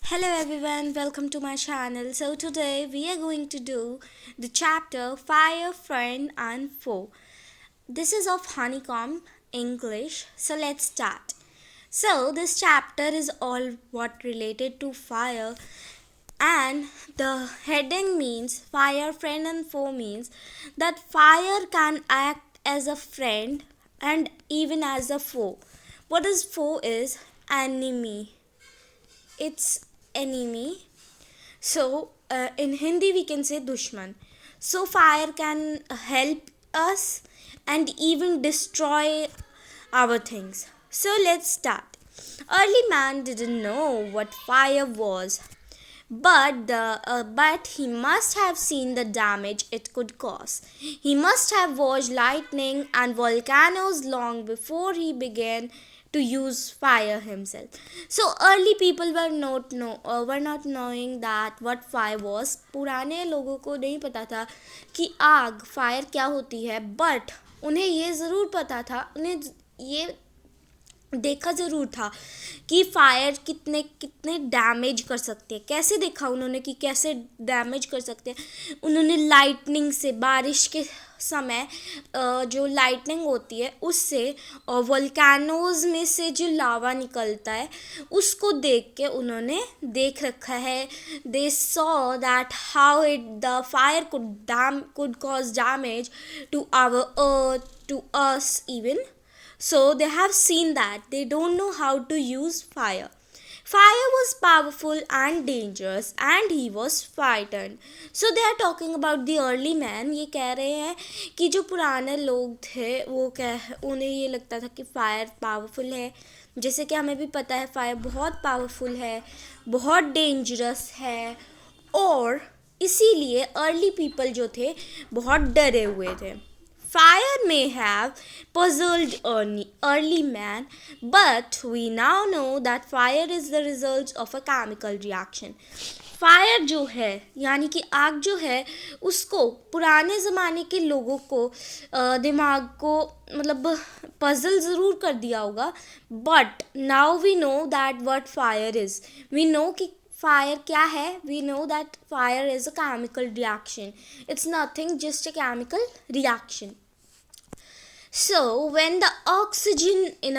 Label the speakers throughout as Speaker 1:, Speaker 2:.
Speaker 1: Hello everyone, welcome to my channel. So today we are going to do the chapter Fire, Friend and Foe. This is of Honeycomb English. So let's start. So this chapter is all what related to fire, and the heading means fire, friend and foe means that fire can act as a friend and even as a foe. What is foe is enemy. It's enemy. So, in Hindi, we can say dushman. So, fire can help us and even destroy our things. So, let's start. Early man didn't know what fire was, but he must have seen the damage it could cause. He must have watched lightning and volcanoes long before he began to use fire himself. So early people were not knowing that what fire was. पुराने लोगों को नहीं पता था कि आग fire क्या होती है, बट उन्हें ये ज़रूर पता था, उन्हें ये देखा ज़रूर था कि फायर कितने कितने डैमेज कर सकते हैं. कैसे देखा उन्होंने कि कैसे डैमेज कर सकते हैं. उन्होंने लाइटनिंग से, बारिश के समय जो लाइटनिंग होती है उससे और वोल्केनोज में से जो लावा निकलता है उसको देख के उन्होंने देख रखा है. They saw that how it the fire could cause damage to our earth, to us even. So they have seen that they don't know how to use fire. Fire was powerful and dangerous and he was frightened. So they are talking about the early man. ये कह रहे हैं कि जो पुराने लोग थे वो उन्हें ये लगता था कि फायर पावरफुल है. जैसे कि हमें भी पता है फायर बहुत पावरफुल है, बहुत डेंजरस है, और इसीलिए अर्ली पीपल जो थे बहुत डरे हुए थे. Fire may have puzzled early man, but we now know that fire is the result of a chemical reaction. Fire जो है यानी कि आग जो है उसको पुराने ज़माने के लोगों को दिमाग को मतलब पजल ज़रूर कर दिया होगा, but now we know that what fire is. We know कि फायर क्या है. We know that fire is a chemical reaction. It's nothing, just a chemical reaction. So when the oxygen in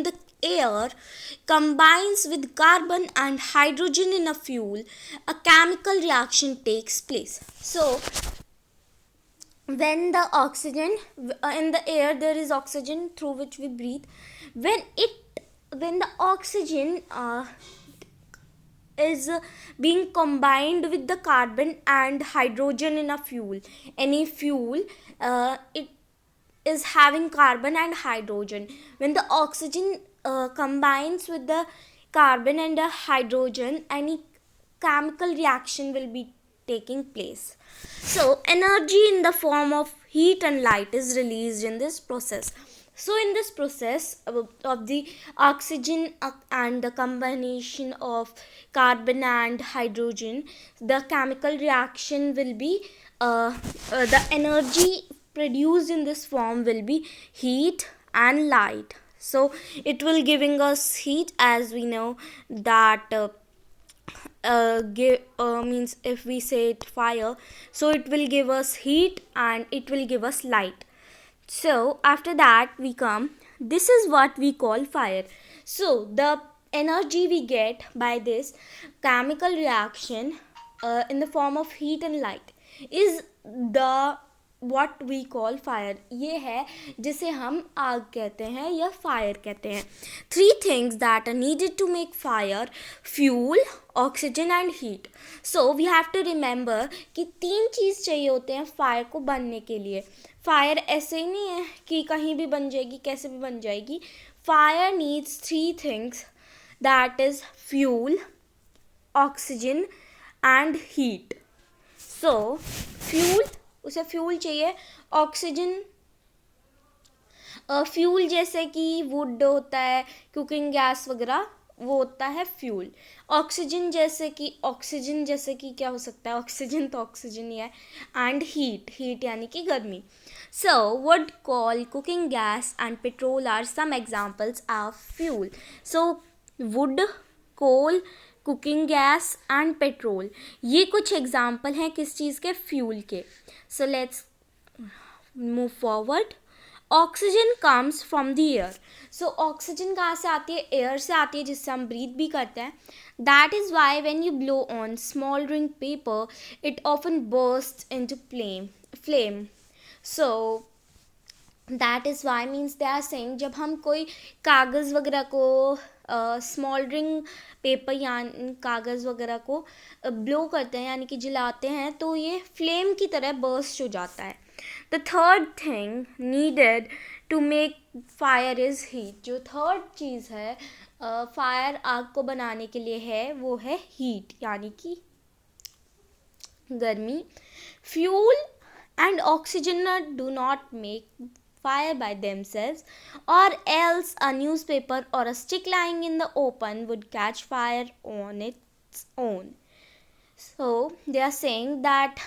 Speaker 1: the air combines with carbon and hydrogen in a fuel, a chemical reaction takes place. So when the oxygen in the air, there is oxygen through which we breathe. When the oxygen is being combined with the carbon and hydrogen in a fuel, any fuel, it is having carbon and hydrogen. When the oxygen combines with the carbon and the hydrogen, any chemical reaction will be taking place. So energy in the form of heat and light is released in this process. So in this process of the oxygen and the combination of carbon and hydrogen, the chemical reaction will be the energy produced in this form will be heat and light. So it will giving us heat, as we know that means if we say it fire, so it will give us heat and it will give us light. So after that we come, this is what we call fire. So the energy we get by this chemical reaction in the form of heat and light is the what we call fire. ये है जिसे हम आग कहते हैं या fire कहते हैं. 3 things that are needed to make fire: fuel, oxygen and heat. So we have to remember कि 3 चीज़ चाहिए होते हैं फायर को बनने के लिए. फायर ऐसे ही नहीं है कि कहीं भी बन जाएगी, कैसे भी बन जाएगी. Fire needs 3 things, that is fuel, oxygen and heat. So fuel, उसे फ्यूल चाहिए. ऑक्सीजन, फ्यूल जैसे कि वुड होता है, कुकिंग गैस वगैरह, वो होता है फ्यूल. ऑक्सीजन जैसे कि क्या हो सकता है, ऑक्सीजन तो ऑक्सीजन ही है. एंड हीट यानी कि गर्मी. So wood, coal, cooking gas and petrol are some examples of fuel. So wood coal, cooking gas and petrol. ये कुछ एग्जाम्पल हैं किस चीज़ के? फ्यूल के। So let's move forward. Oxygen comes from the air. So oxygen कहाँ से आती है? एयर से आती है, जिससे हम ब्रीथ भी करते हैं। That is why when you blow on smouldering paper it often burst into flame. So that is why means they are saying, जब हम कोई कागज़ वगैरह को स्मॉल्डरिंग पेपर या कागज़ वगैरह को ब्लो करते हैं यानी कि जलाते हैं, तो ये फ्लेम की तरह बर्स्ट हो जाता है। The third thing needed to make fire is heat. जो थर्ड चीज़ है फायर आग को बनाने के लिए है, वो है हीट यानी कि गर्मी। Fuel and oxygen do not make fire by themselves, or else a newspaper or a stick lying in the open would catch fire on its own. So they are saying that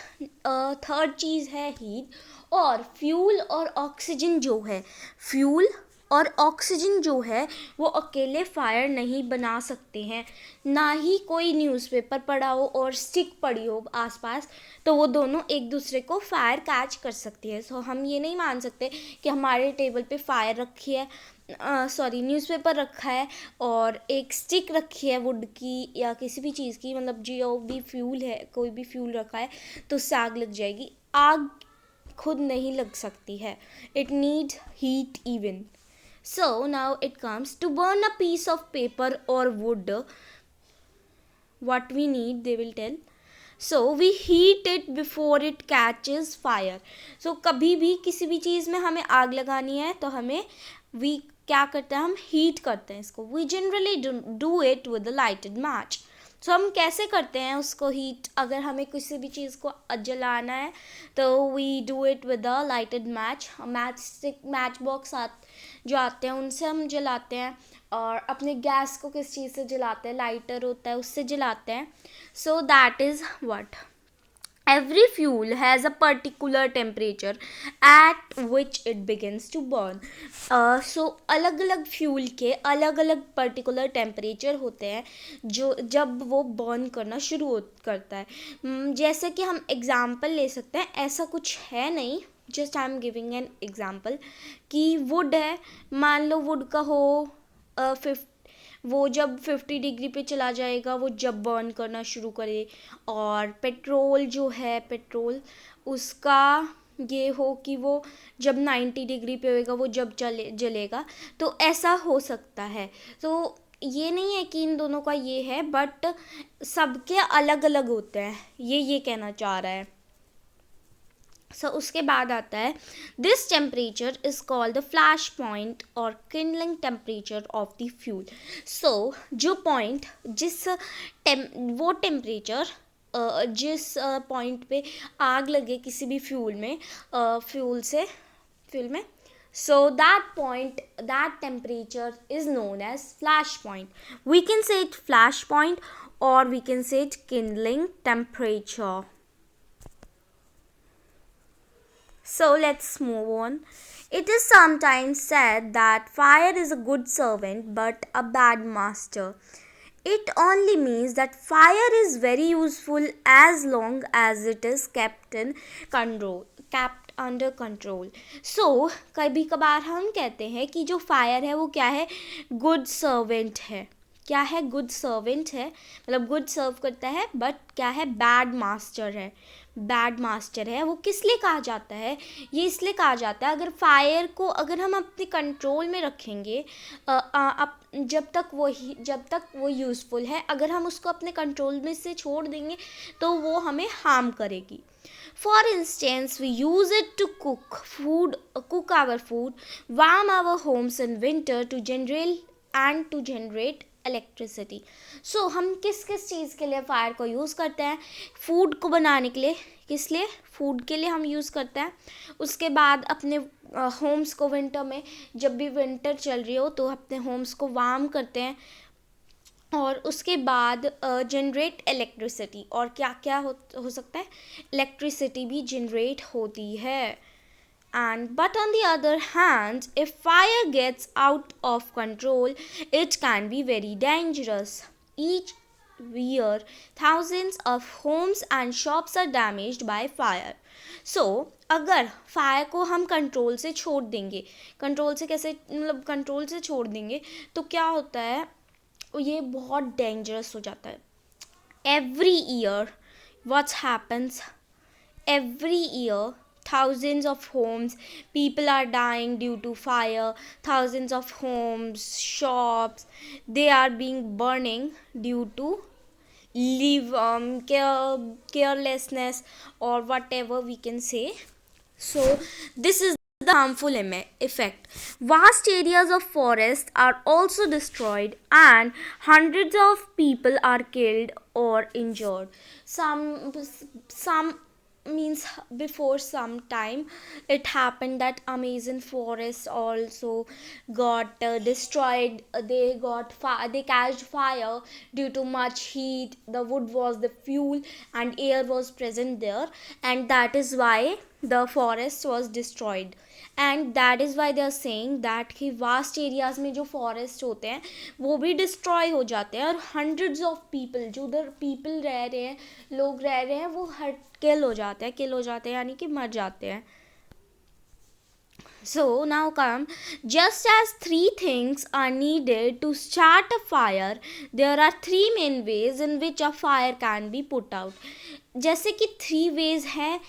Speaker 1: third चीज़ है heat, और fuel और oxygen जो है, fuel और oxygen जो है वो अकेले फायर नहीं बना सकते हैं। ना ही कोई न्यूज़पेपर पड़ा हो और स्टिक पड़ी हो आसपास, तो वो दोनों एक दूसरे को फायर कैच कर सकती है। सो हम ये नहीं मान सकते कि हमारे टेबल पे फायर रखी है, न्यूज़पेपर रखा है और एक स्टिक रखी है वुड की या किसी भी चीज़ की, मतलब जो भी फ्यूल है, कोई भी फ्यूल रखा है तो उससे आग लग जाएगी। आग खुद नहीं लग सकती है, it need heat even. So now it comes to burn a piece of paper or wood. What we need, they will tell. So we heat it before it catches fire. So कभी भी किसी भी चीज़ में हमें आग लगानी है तो हमें क्या करते हैं? हम हीट करते हैं इसको। We generally do it with a lighted match. सो हम कैसे करते हैं उसको हीट? अगर हमें किसी भी चीज़ को जलाना है तो we do it with a lighted match box जो आते हैं उनसे हम जलाते हैं। और अपने गैस को किस चीज़ से जलाते हैं? लाइटर होता है, उससे जलाते हैं। सो that is what every fuel has a particular temperature at which it begins to burn. So अलग अलग फ्यूल के अलग अलग पर्टिकुलर टेम्परेचर होते हैं जो जब वो बर्न करना शुरू करता है। जैसे कि हम एग्ज़ाम्पल ले सकते हैं, ऐसा कुछ है नहीं, just I am giving an example कि वुड है, मान लो वुड का हो वो जब 50 डिग्री पे चला जाएगा, वो जब बर्न करना शुरू करे। और पेट्रोल जो है, पेट्रोल उसका ये हो कि वो जब 90 डिग्री पे होएगा, वो जब जलेगा। तो ऐसा हो सकता है। तो ये नहीं है कि इन दोनों का ये है, बट सबके अलग अलग होते हैं, ये कहना चाह रहा है। सो उसके बाद आता है this temperature is called the flash point और kindling temperature of the fuel. So जो पॉइंट वो टेम्परेचर जिस पॉइंट पे आग लगे किसी भी फ्यूल में, so that temperature is known as flash point. We can say it flash point or we can say it kindling temperature. So let's move on. It is sometimes said that fire is a good servant but a bad master. It only means that fire is very useful as long as it is kept under control. So कभी कभार हम कहते हैं कि जो fire है वो क्या है? गुड सर्वेंट है। क्या है? गुड सर्वेंट है, मतलब गुड सर्व करता है, बट क्या है? बैड मास्टर है। बैड मास्टर है। वो किस लिए कहा जाता है? ये इसलिए कहा जाता है, अगर फायर को अगर हम अपने कंट्रोल में रखेंगे, जब तक वो यूज़फुल है, अगर हम उसको अपने कंट्रोल में से छोड़ देंगे तो वो हमें हार्म करेगी। For instance, we use it to cook our food, warm our homes in winter, to generate electricity. So हम किस चीज़ के लिए फायर को यूज़ करते हैं? फूड को बनाने के लिए। किस लिए? फूड के लिए हम यूज़ करते हैं। उसके बाद अपने होम्स को विंटर में, जब भी विंटर चल रही हो तो अपने होम्स को वार्म करते हैं। और उसके बाद जनरेट इलेक्ट्रिसिटी। और क्या क्या हो सकता है? इलेक्ट्रिसिटी भी जनरेट होती है। But on the other hand, if fire gets out of control, it can be very dangerous. each year thousands of homes and shops are damaged by fire. So अगर फायर को हम control से छोड़ देंगे, control से कैसे, मतलब control से छोड़ देंगे तो क्या होता है, ये बहुत डेंजरस हो जाता है. Every year what happens, every year thousands of homes, people are dying due to fire. Thousands of homes, shops, they are being burning due to carelessness or whatever we can say. So this is the harmful effect. Vast areas of forest are also destroyed and hundreds of people are killed or injured. Some means before some time it happened that Amazon forest also got destroyed. They catched fire due to much heat. The wood was the fuel and air was present there, and that is why the forest was destroyed. And that is why they are saying that कि vast areas में जो forest होते हैं वो भी destroy हो जाते हैं, और हंड्रेड्स ऑफ पीपल, जो उधर पीपल रह रहे हैं, लोग रह रहे हैं, वो किल हो जाते हैं यानी कि मर जाते हैं. So now come, just as three things are needed to start a fire, there are three main ways in which a fire can be put out. जैसे कि 3 ways हैं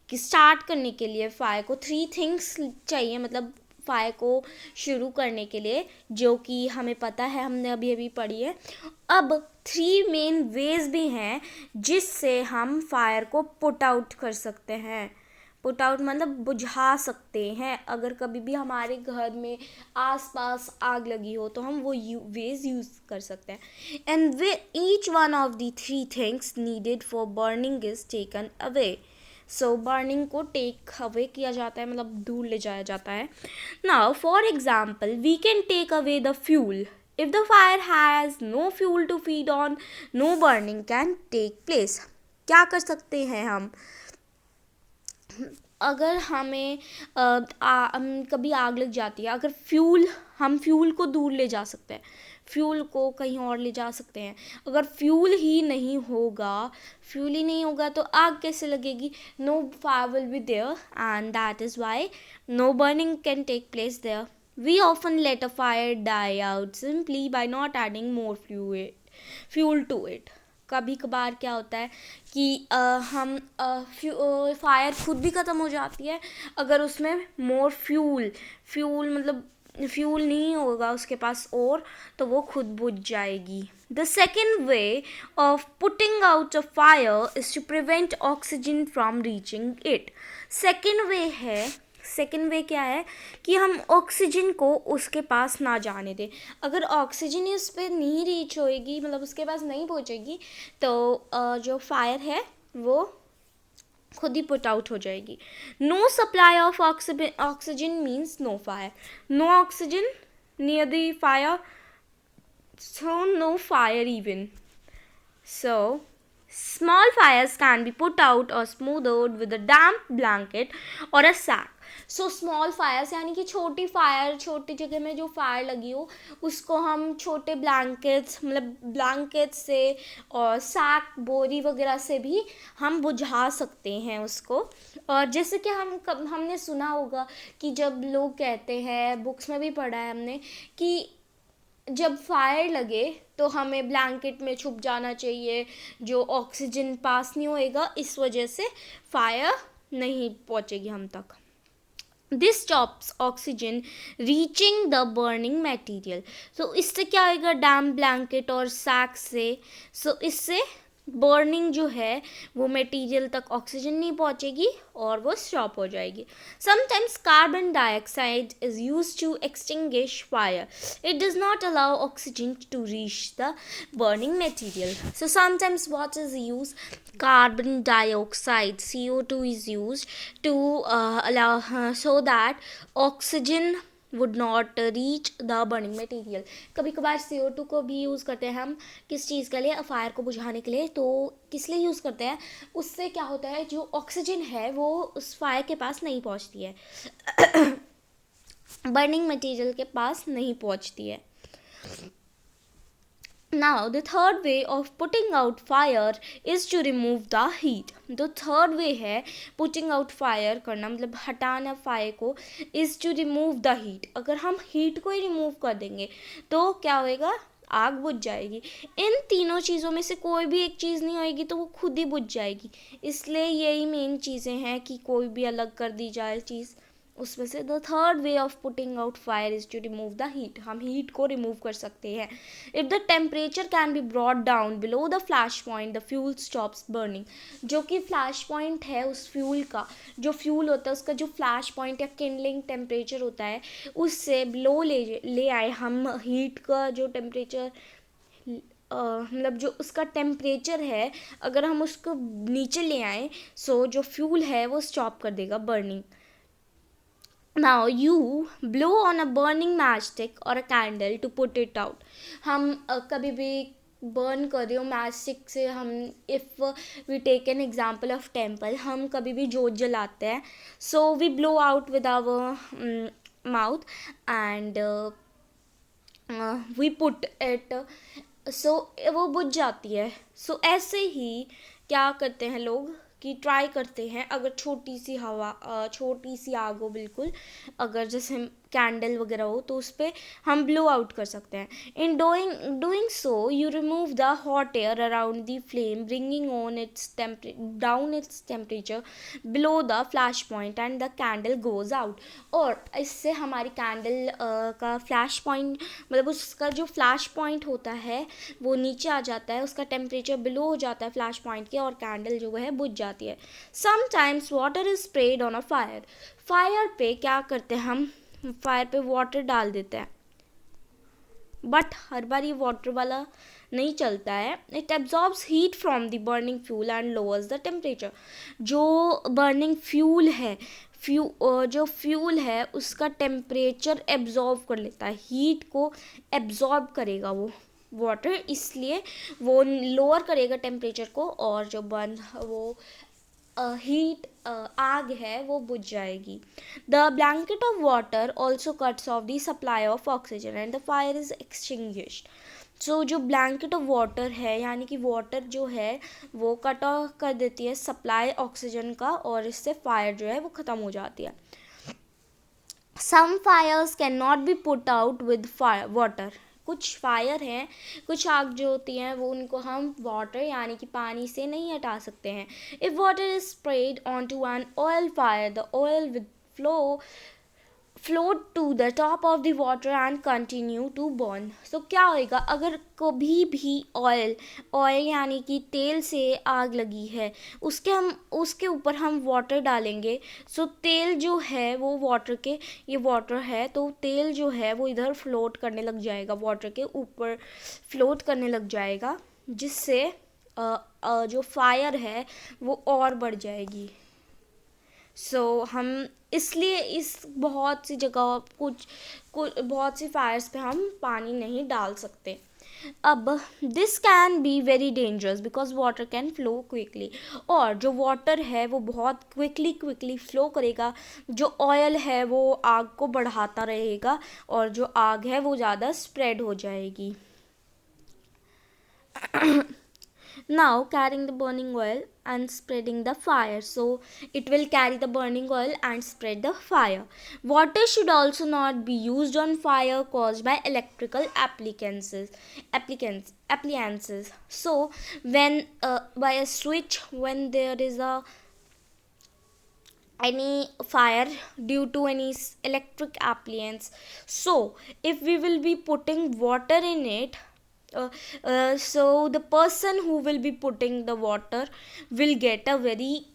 Speaker 1: कि स्टार्ट करने के लिए फायर को, 3 थिंग्स चाहिए, मतलब फायर को शुरू करने के लिए, जो कि हमें पता है, हमने अभी अभी पढ़ी है. अब 3 मेन वेज भी हैं जिससे हम फायर को पुट आउट कर सकते हैं. पुट आउट मतलब बुझा सकते हैं. अगर कभी भी हमारे घर में आसपास आग लगी हो तो हम वो वेज यूज़ कर सकते हैं. And each one of the 3 things needed for burning is taken away. So burning को टेक अवे किया जाता है, मतलब दूर ले जाया जाता है. Now for example we can take away the fuel. If the fire has no fuel to feed on, no burning can take place. क्या कर सकते हैं हम, अगर हमें कभी आग लग जाती है, अगर हम फ्यूल को दूर ले जा सकते हैं, फ्यूल को कहीं और ले जा सकते हैं. अगर फ्यूल ही नहीं होगा तो आग कैसे लगेगी? No fire will be there, and that is why no burning can take place there. We often let a fire die out simply by not adding more fuel to it. कभी कभार क्या होता है कि हम फायर खुद भी ख़त्म हो जाती है अगर उसमें मोर फ्यूल मतलब फ्यूल नहीं होगा उसके पास और, तो वो खुद बुझ जाएगी. The second way of putting out a fire is to prevent oxygen from reaching it. Second way क्या है कि हम ऑक्सीजन को उसके पास ना जाने दें. अगर ऑक्सीजन ही उस पर नहीं रीच होएगी, मतलब उसके पास नहीं पहुंचेगी, तो जो फायर है वो खुद ही पुट आउट हो जाएगी. No supply of oxygen means no fire. No oxygen near the fire, so no fire even. So small fires can be put out or smothered with a damp blanket or a sack. So small fires यानी कि छोटी जगह में जो fire लगी हो उसको हम छोटे ब्लैंकेट्स से और सैक, बोरी वगैरह से भी हम बुझा सकते हैं उसको. और जैसे कि हमने सुना होगा कि जब लोग कहते हैं, बुक्स में भी पढ़ा है हमने, कि जब फायर लगे तो हमें ब्लैंकेट में छुप जाना चाहिए, जो ऑक्सीजन पास नहीं होएगा, इस वजह से फायर नहीं पहुंचेगी हम तक. This stops oxygen reaching the burning material. So इससे क्या होएगा, डैम ब्लैंकेट और सैक से, इससे बर्निंग जो है वो मटेरियल तक ऑक्सीजन नहीं पहुंचेगी और वो स्टॉप हो जाएगी. Sometimes carbon dioxide is used to extinguish fire. It does not allow oxygen to reach the burning material. So sometimes what is use, carbon dioxide, CO2 is used to allow so that oxygen would not reach the burning material. कभी कभार CO2 को भी use करते हैं हम किस चीज़ के लिए, फायर को बुझाने के लिए. तो किस लिए यूज़ करते हैं, उससे क्या होता है, जो ऑक्सीजन है वो उस फायर के पास नहीं पहुंचती है, बर्निंग मटेरियल के पास नहीं पहुंचती है. Now, the third way of putting out fire is to remove the heat. जो थर्ड वे है पुटिंग आउट फायर करना, मतलब हटाना फायर को, is to remove the heat. अगर हम हीट को ही रिमूव कर देंगे तो क्या होएगा, आग बुझ जाएगी. इन तीनों चीज़ों में से कोई भी एक चीज़ नहीं होएगी तो वो खुद ही बुझ जाएगी. इसलिए यही मेन चीज़ें हैं कि कोई भी अलग कर दी जाए चीज़ उसमें से. The third way of putting out fire is to remove the heat. हम हीट को रिमूव कर सकते हैं. If the temperature can be brought down below the flash point the fuel stops burning. जो कि फ्लैश पॉइंट है उस fuel का, जो फ्यूल होता है उसका जो फ्लैश पॉइंट या किंडलिंग टेम्परेचर होता है उससे बिलो ले आए हम हीट का जो टेम्परेचर, मतलब जो उसका टेम्परेचर है अगर हम उसको नीचे ले आए, सो जो फ्यूल है वो स्टॉप कर देगा burning. Now you blow on a burning matchstick or a candle to put it out. हम कभी भी बर्न कर रहे हो मैचस्टिक से, हम if we take an example of temple, हम कभी भी जोत जलाते हैं, so we blow out with our mouth and we put it, so वो बुझ जाती है. सो ऐसे ही क्या करते हैं लोग कि ट्राई करते हैं, अगर छोटी सी छोटी सी आग हो बिल्कुल, अगर जैसे कैंडल वगैरह हो तो उस पर हम ब्लो आउट कर सकते हैं. In doing so you remove the hot air around the flame bringing on down its temperature below the flash point and the candle goes out. और इससे हमारी कैंडल का फ्लैश पॉइंट, मतलब उसका जो फ्लैश पॉइंट होता है वो नीचे आ जाता है, उसका टेम्परेचर बिलो हो जाता है फ्लैश पॉइंट के, और कैंडल जो है बुझ जाती है. Sometimes water is spread on a fire. Fire पे क्या करते हैं हम, फायर पे वाटर डाल देते हैं, बट हर बार ये वाटर वाला नहीं चलता है. It absorbs heat from the burning fuel and lowers the temperature. जो बर्निंग फ्यूल है, जो फ्यूल है उसका टेम्परेचर एब्जॉर्ब कर लेता है, हीट को एब्जॉर्ब करेगा वो वाटर, इसलिए वो लोअर करेगा टेम्परेचर को, और जो वो हीट आग है वो बुझ जाएगी. The blanket of water also cuts off the supply of oxygen and the fire is extinguished. So जो ब्लैंकेट ऑफ वाटर है, यानी कि वाटर जो है वो कट ऑफ कर देती है सप्लाई ऑक्सीजन का, और इससे फायर जो है वो ख़त्म हो जाती है. Some fires can not be put out with water. कुछ फायर हैं, कुछ आग जो होती हैं वो उनको हम वाटर यानी कि पानी से नहीं हटा सकते हैं. If water is spread on to an oil fire the oil with float to the top of the water and continue to burn. So क्या होएगा, अगर कभी भी ऑयल यानी कि तेल से आग लगी है, उसके ऊपर हम वाटर डालेंगे, सो तेल जो है वो वाटर के, ये वाटर है तो तेल जो है वो इधर फ्लोट करने लग जाएगा, वाटर के ऊपर फ्लोट करने लग जाएगा, जिससे जो फायर है वो और बढ़ जाएगी. हम इसलिए इस बहुत सी जगह बहुत सी फायर्स पे हम पानी नहीं डाल सकते. अब this can be very dangerous because water can flow quickly. और जो वाटर है वो बहुत क्विकली फ्लो करेगा, जो ऑयल है वो आग को बढ़ाता रहेगा, और जो आग है वो ज़्यादा स्प्रेड हो जाएगी. Now carrying the burning oil and spreading the fire, so it will carry the burning oil and spread the fire. Water should also not be used on fire caused by electrical appliances. So when by a switch, when there is any fire due to any electric appliance, so if we will be putting water in it, so the person who will be putting the water will get a very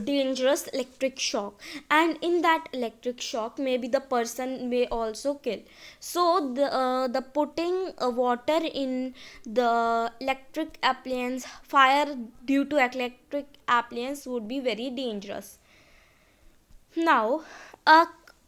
Speaker 1: dangerous electric shock, and in that electric shock maybe the person may also kill. So the putting water in the electric appliance, fire due to electric appliance would be very dangerous. Now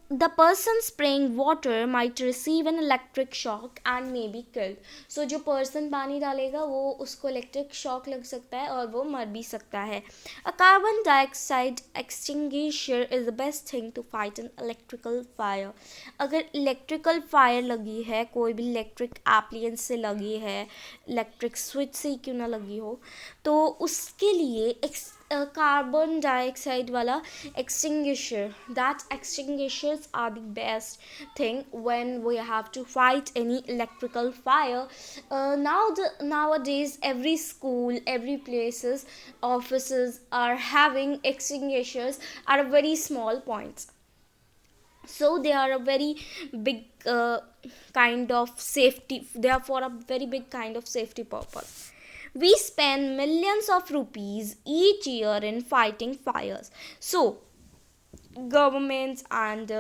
Speaker 1: the person spraying water might receive an electric shock and may be killed. So जो person पानी डालेगा वो उसको electric shock लग सकता है और वो मर भी सकता है. A carbon dioxide extinguisher is the best thing to fight an electrical fire. अगर electrical fire लगी है, कोई भी electric appliance से लगी है, electric switch से क्यों ना लगी हो, तो उसके लिए carbon dioxide wala extinguisher. That extinguishers are the best thing when we have to fight any electrical fire. Nowadays every school, every places, offices are having extinguishers at a very small points, so they are a very big kind of safety, they are for a very big kind of safety purpose. We spend millions of rupees each year in fighting fires. So governments and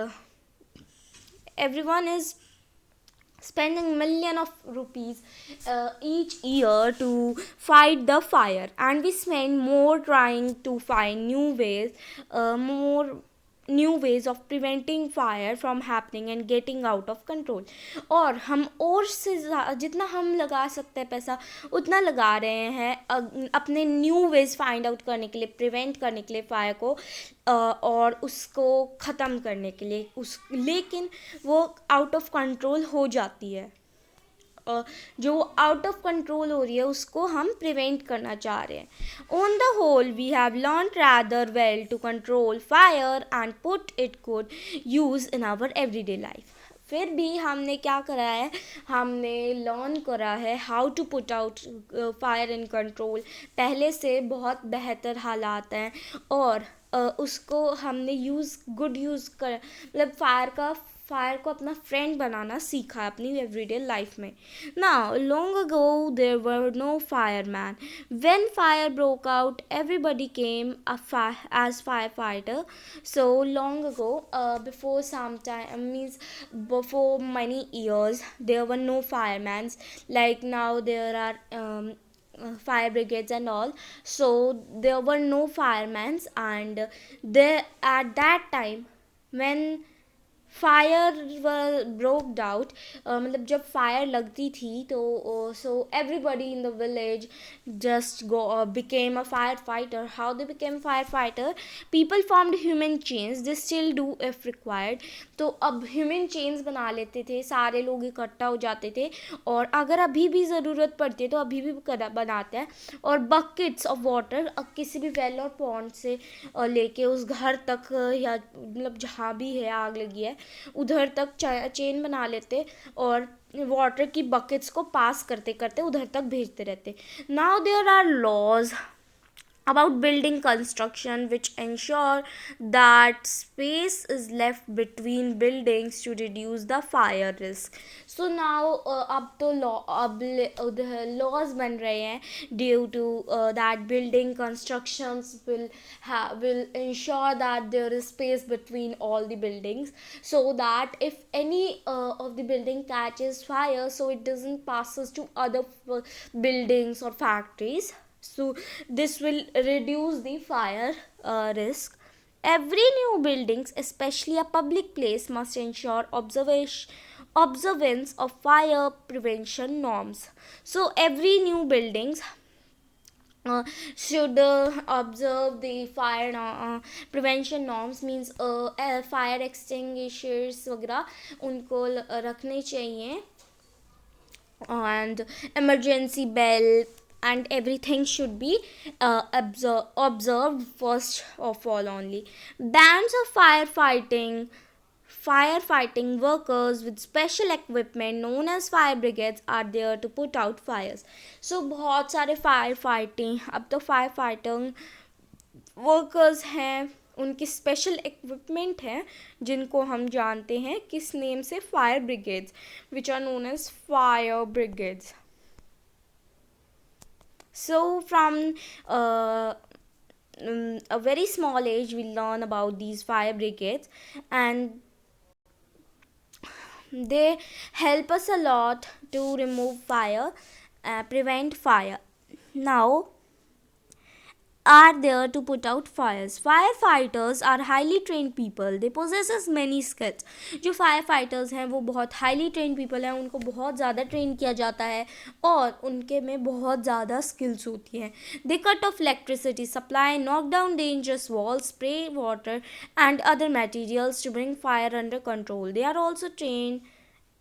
Speaker 1: everyone is spending million of rupees each year to fight the fire, and we spend more trying to find more new ways of preventing fire from happening and getting out of control. और हम और से जितना हम लगा सकते हैं पैसा उतना लगा रहे हैं अपने न्यू वेज फाइंड आउट करने के लिए, प्रिवेंट करने के लिए फायर को और उसको ख़त्म करने के लिए लेकिन वो आउट ऑफ कंट्रोल हो जाती है. जो आउट ऑफ कंट्रोल हो रही है उसको हम प्रिवेंट करना चाह रहे हैं. On the whole we have learn rather well to control fire and put it good use in our everyday life. फिर भी हमने क्या करा है, हमने लर्न करा है how to put out fire in control. पहले से बहुत बेहतर हालात हैं और उसको हमने गुड यूज़ कर मतलब फायर को अपना फ्रेंड बनाना सीखा है अपनी एवरीडे लाइफ में. Now long ago there were no fireman. When fire broke out everybody came as firefighter. So long ago, before some time, means before many years, there were no firemen. Like now there are fire brigades and all, so there were no firemen. And there at that time when fire broked out, मतलब जब fire लगती थी तो so everybody in the village just became a fire fighter. How they became fire fighter? People formed human chains, they still do if required. तो अब human chains बना लेते थे, सारे लोग इकट्ठा हो जाते थे और अगर अभी भी ज़रूरत पड़ती है तो अभी भी बनाते हैं. और बकेट्स ऑफ वाटर किसी भी वेल और पॉन्ड से लेके उस घर तक या मतलब जहाँ भी है आग लगी है उधर तक चेन बना लेते और वाटर की बकेट्स को पास करते करते उधर तक भेजते रहते. Now there are laws about building construction which ensure that space is left between buildings to reduce the fire risk. So now अब तो laws बन रहे हैं due to that building constructions will ensure that there is space between all the buildings, so that if any of the building catches fire, so it doesn't passes to other buildings or factories. So this will reduce the fire risk. Every new buildings, especially a public place, must ensure observance of fire prevention norms. So every new buildings should observe the fire prevention norms. Means fire extinguishers वगैरह उनको रखने चाहिए and emergency bell and everything should be observed first of all only. Bands of firefighting workers with special equipment known as fire brigades are there to put out fires. So बहुत सारे अब तो fire fighting workers हैं, उनकी special equipment हैं जिनको हम जानते हैं किस नेम से, fire brigades, which are known as fire brigades. So from a very small age we learn about these fire brigades and they help us a lot to remove fire, prevent fire. Now are there to put out fires. Firefighters are highly trained people. They possesses many skills. जो fire fighters हैं वो बहुत highly train people हैं, उनको बहुत ज़्यादा train किया जाता है और उनके में बहुत ज़्यादा स्किल्स होती हैं. They cut off electricity supply, knock down dangerous walls, spray water and other materials to bring fire under control. They are also train.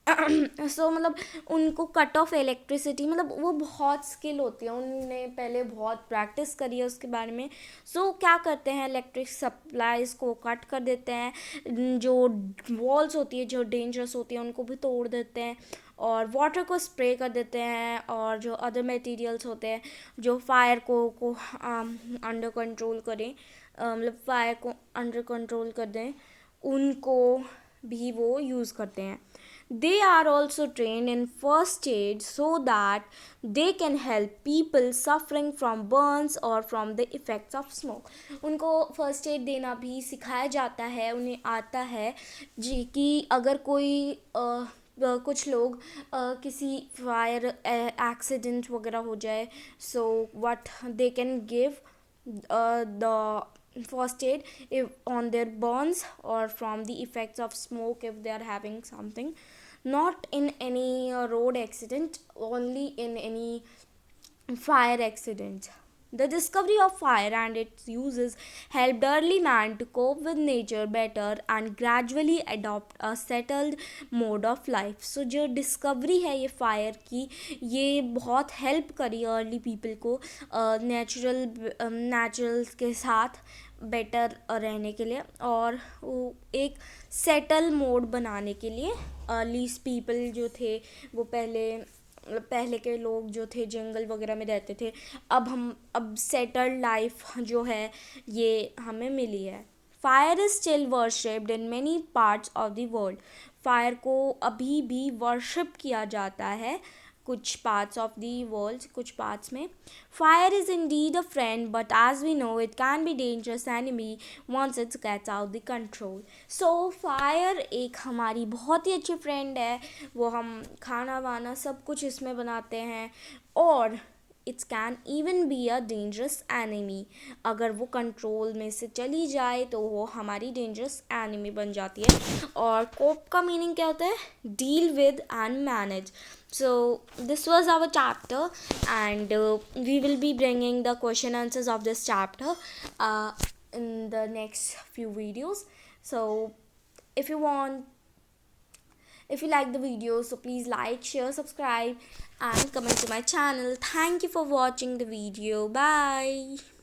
Speaker 1: So मतलब उनको कट ऑफ इलेक्ट्रिसिटी, मतलब वो बहुत स्किल होती है, उन्होंने पहले बहुत प्रैक्टिस करी है उसके बारे में. सो क्या करते हैं, इलेक्ट्रिक सप्लाईज को कट कर देते हैं, जो वॉल्स होती है जो डेंजरस होती है उनको भी तोड़ देते हैं, और वाटर को स्प्रे कर देते हैं, और जो अदर मटेरियल्स होते हैं जो फायर को अंडर कंट्रोल करें, मतलब फायर को अंडर कंट्रोल कर दें, उनको भी वो यूज़ करते हैं. They are also trained in first aid so that they can help people suffering from burns or from the effects of smoke. उनको फर्स्ट एड देना भी सिखाया जाता है, उन्हें आता है जी कि अगर कोई कुछ लोग किसी फायर एक्सीडेंट वगैरह हो जाए, so what they can give the first aid if on their burns or from the effects of smoke if they are having something, not in any road accident, only in any fire accident. The discovery of fire and its uses helped early man to cope with nature better and gradually adopt a settled mode of life. So जो discovery है ये fire की, ये बहुत help करी early people को naturals के साथ बेटर रहने के लिए, और वो एक सेटल मोड बनाने के लिए. अर्लीस्ट पीपल जो थे वो पहले के लोग जो थे जंगल वगैरह में रहते थे, अब सेटल्ड लाइफ जो है ये हमें मिली है. Fire is still worshipped in many parts of the world. Fire को अभी भी वर्शिप किया जाता है कुछ पार्ट्स ऑफ दी वर्ल्ड, कुछ पार्ट्स में. Fire is indeed a friend but as we know it can be dangerous enemy once it's gets out the control. So fire एक हमारी बहुत ही अच्छी फ्रेंड है. वो हम खाना वाना सब कुछ इसमें बनाते हैं, और it's can even be a dangerous enemy. अगर वो कंट्रोल में से चली जाए तो वो हमारी डेंजरस एनिमी बन जाती है. और कोप का मीनिंग क्या होता है, deal with and manage. So this was our chapter, and we will be bringing the question answers of this chapter in the next few videos. So if you like the video, so please like, share, subscribe and comment to my channel. Thank you for watching the video. Bye.